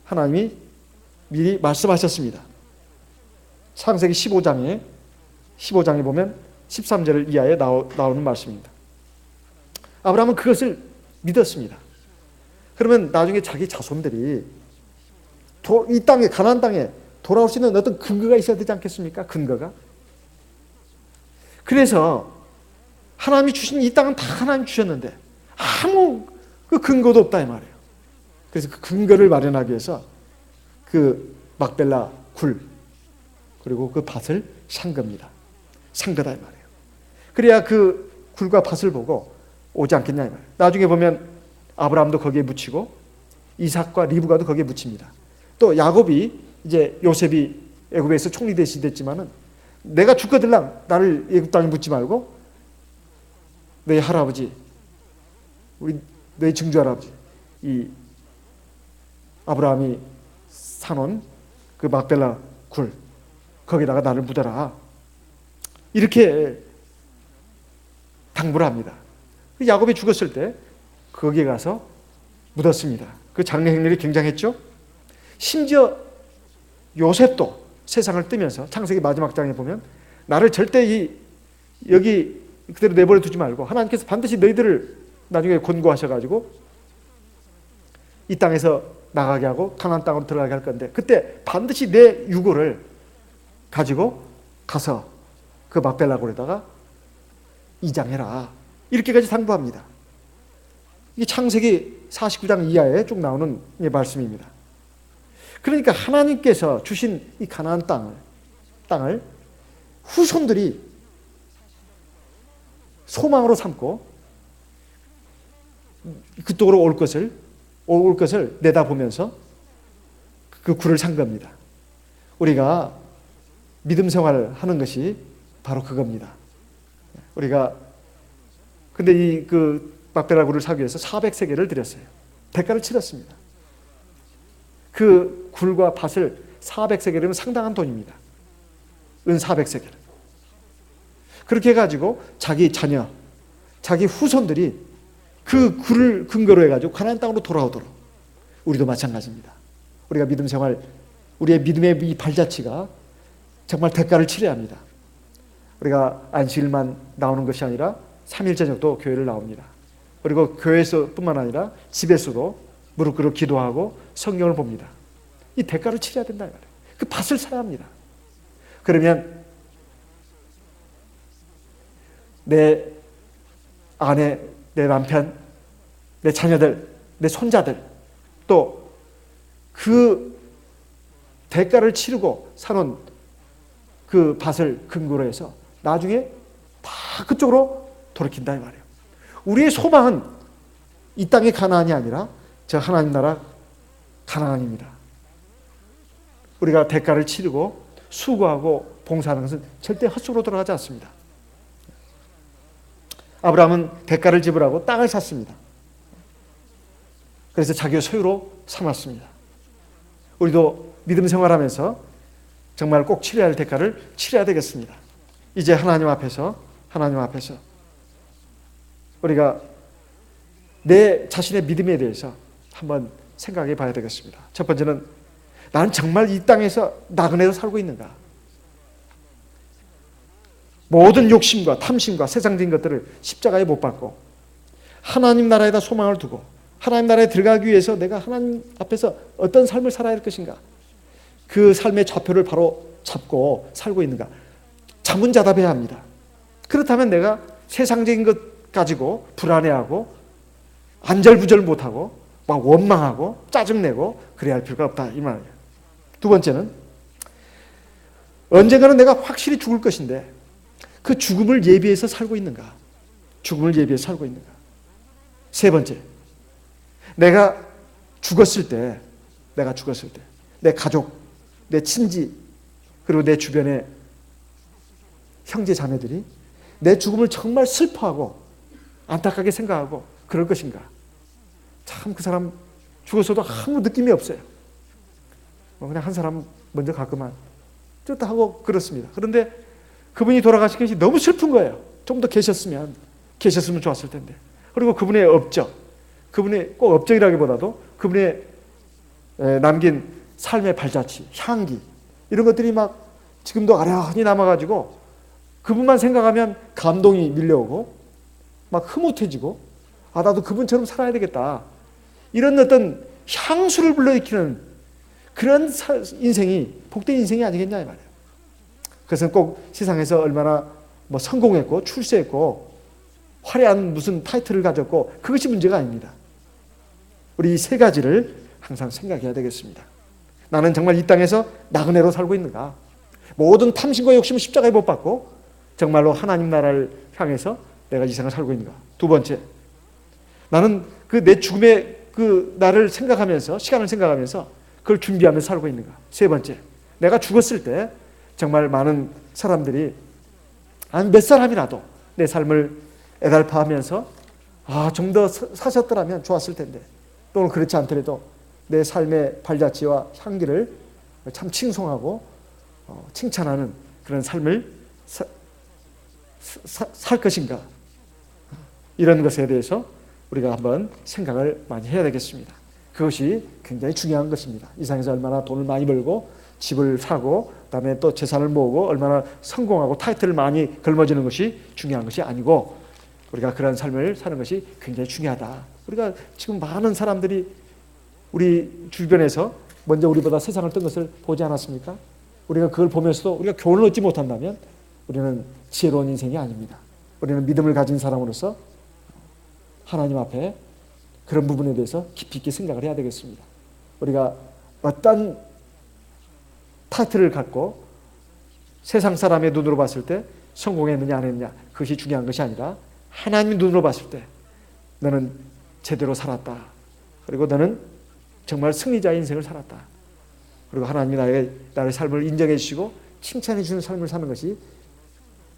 하나님이 미리 말씀하셨습니다. 창세기 15장에 보면 13절 이하에 나오는 말씀입니다. 아브라함은 그것을 믿었습니다. 그러면 나중에 자기 자손들이 이 땅에 가나안 땅에 돌아올 수 있는 어떤 근거가 있어야 되지 않겠습니까? 근거가. 그래서 하나님이 주신 이 땅은 다 하나님 주셨는데 아무 그 근거도 없다 이 말이에요. 그래서 그 근거를 마련하기 위해서 그 막벨라 굴 그리고 그 밭을 산 겁니다. 산 거다 이 말이에요. 그래야 그 굴과 밭을 보고 오지 않겠냐 이 말이에요. 나중에 보면 아브라함도 거기에 묻히고 이삭과 리브가도 거기에 묻힙니다. 또 야곱이 이제 요셉이 애굽에서 총리 대신 됐지만은 내가 죽거들랑 나를 애굽 땅에 묻지 말고 너희 할아버지 너희 증조 할아버지 이 아브라함이 사놓은 그 막벨라 굴 거기다가 나를 묻어라 이렇게 당부를 합니다. 야곱이 죽었을 때 거기에 가서 묻었습니다. 그 장례 행렬이 굉장했죠. 심지어 요셉도 세상을 뜨면서 창세기 마지막 장에 보면 나를 절대 여기 그대로 내버려 두지 말고 하나님께서 반드시 너희들을 나중에 권고하셔가지고 이 땅에서 나가게 하고 가나안 땅으로 들어가게 할 건데 그때 반드시 내 유고를 가지고 가서 그 막벨라굴에다가 이장해라 이렇게까지 당부합니다. 이게 창세기 49장 이하에 쭉 나오는 말씀입니다. 그러니까 하나님께서 주신 이 가나안 땅을 후손들이 소망으로 삼고 그쪽으로 올 것을 내다보면서 그 굴을 산 겁니다. 우리가 믿음 생활을 하는 것이 바로 그겁니다. 우리가 근데 이 막벨라 굴을 사기 위해서 400세겔을 드렸어요. 대가를 치렀습니다. 그 굴과 밭을 400세겔이면 상당한 돈입니다. 은 400세겔. 그렇게 해가지고 자기 자녀, 자기 후손들이 그 굴을 근거로 해가지고 가나안 땅으로 돌아오도록 우리도 마찬가지입니다. 우리가 믿음 생활, 우리의 믿음의 이 발자취가 정말 대가를 치러야 합니다. 우리가 안식일만 나오는 것이 아니라 3일 저녁도 교회를 나옵니다. 그리고 교회에서뿐만 아니라 집에서도 무릎 꿇어 기도하고 성경을 봅니다. 이 대가를 치러야 된다 이 말이에요. 그 밭을 사야 합니다. 그러면 내 아내, 내 남편, 내 자녀들, 내 손자들 또 그 대가를 치르고 사놓은 그 밭을 근거로 해서 나중에 다 그쪽으로 돌이킨다 이 말이에요. 우리의 소망은 이 땅의 가나안이 아니라 저 하나님 나라 가나안입니다. 우리가 대가를 치르고 수고하고 봉사하는 것은 절대 헛수로 돌아가지 않습니다. 아브라함은 대가를 지불하고 땅을 샀습니다. 그래서 자기의 소유로 삼았습니다. 우리도 믿음 생활하면서 정말 꼭 치러야 할 대가를 치러야 되겠습니다. 이제 하나님 앞에서 우리가 내 자신의 믿음에 대해서 한번 생각해 봐야 되겠습니다. 첫 번째는 나는 정말 이 땅에서 나그네로 살고 있는가? 모든 욕심과 탐심과 세상적인 것들을 십자가에 못 박고 하나님 나라에다 소망을 두고 하나님 나라에 들어가기 위해서 내가 하나님 앞에서 어떤 삶을 살아야 할 것인가? 그 삶의 좌표를 바로 잡고 살고 있는가? 자문자답해야 합니다. 그렇다면 내가 세상적인 것 가지고 불안해하고 안절부절 못하고 막 원망하고 짜증내고 그래야 할 필요가 없다 이 말이에요. 두 번째는 언젠가는 내가 확실히 죽을 것인데 그 죽음을 예비해서 살고 있는가? 죽음을 예비해서 살고 있는가? 세 번째, 내가 죽었을 때 내 가족, 내 친지 그리고 내 주변의 형제 자매들이 내 죽음을 정말 슬퍼하고 안타깝게 생각하고 그럴 것인가? 참 그 사람 죽었어도 아무 느낌이 없어요. 그냥 한 사람 먼저 갔구만 쫓다 하고 그렇습니다. 그런데 그분이 돌아가신 것이 너무 슬픈 거예요. 좀 더 계셨으면 좋았을 텐데. 그리고 그분의 업적, 그분의 꼭 업적이라기보다도 그분의 남긴 삶의 발자취, 향기 이런 것들이 막 지금도 아련히 남아가지고 그분만 생각하면 감동이 밀려오고 막 흐뭇해지고 나도 그분처럼 살아야 되겠다. 이런 어떤 향수를 불러일으키는 그런 인생이 복된 인생이 아니겠냐 이 말이에요. 그것은 꼭 세상에서 얼마나 성공했고 출세했고 화려한 무슨 타이틀을 가졌고 그것이 문제가 아닙니다. 우리 이 세 가지를 항상 생각해야 되겠습니다. 나는 정말 이 땅에서 나그네로 살고 있는가? 모든 탐심과 욕심을 십자가에 못 박고 정말로 하나님 나라를 향해서 내가 이 생을 살고 있는가? 두 번째, 나는 그 내 죽음의 그 나를 생각하면서 시간을 생각하면서 그걸 준비하면서 살고 있는가? 세 번째, 내가 죽었을 때 정말 많은 사람들이 한 몇 사람이라도 내 삶을 애달파하면서 좀 더 사셨더라면 좋았을 텐데 또는 그렇지 않더라도 내 삶의 발자취와 향기를 참 칭송하고 칭찬하는 그런 삶을 살 것인가? 이런 것에 대해서 우리가 한번 생각을 많이 해야 되겠습니다. 그것이 굉장히 중요한 것입니다. 이 세상에서 얼마나 돈을 많이 벌고 집을 사고 그다음에 또 재산을 모으고 얼마나 성공하고 타이틀을 많이 걸머지는 것이 중요한 것이 아니고 우리가 그런 삶을 사는 것이 굉장히 중요하다. 우리가 지금 많은 사람들이 우리 주변에서 먼저 우리보다 세상을 뜬 것을 보지 않았습니까? 우리가 그걸 보면서도 우리가 교훈을 얻지 못한다면 우리는 지혜로운 인생이 아닙니다. 우리는 믿음을 가진 사람으로서 하나님 앞에 그런 부분에 대해서 깊이 있게 생각을 해야 되겠습니다. 우리가 어떤 타이틀을 갖고 세상 사람의 눈으로 봤을 때 성공했느냐 안 했느냐 그것이 중요한 것이 아니라 하나님의 눈으로 봤을 때 너는 제대로 살았다. 그리고 너는 정말 승리자의 인생을 살았다. 그리고 하나님이 나의 삶을 인정해 주시고 칭찬해 주는 삶을 사는 것이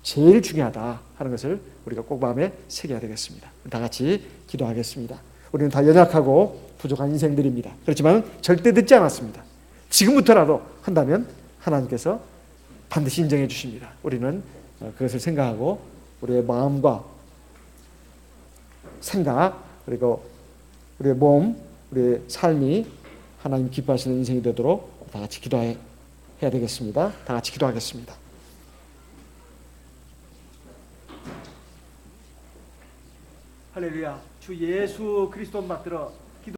제일 중요하다 하는 것을 우리가 꼭 마음에 새겨야 되겠습니다. 다 같이 기도하겠습니다. 우리는 다 연약하고 부족한 인생들입니다. 그렇지만 절대 늦지 않았습니다. 지금부터라도 한다면 하나님께서 반드시 인정해 주십니다. 우리는 그것을 생각하고 우리의 마음과 생각 그리고 우리의 몸, 우리의 삶이 하나님 기뻐하시는 인생이 되도록 다 같이 기도해야 되겠습니다. 다 같이 기도하겠습니다. 할렐루야. 주 예수 그리스도 받들어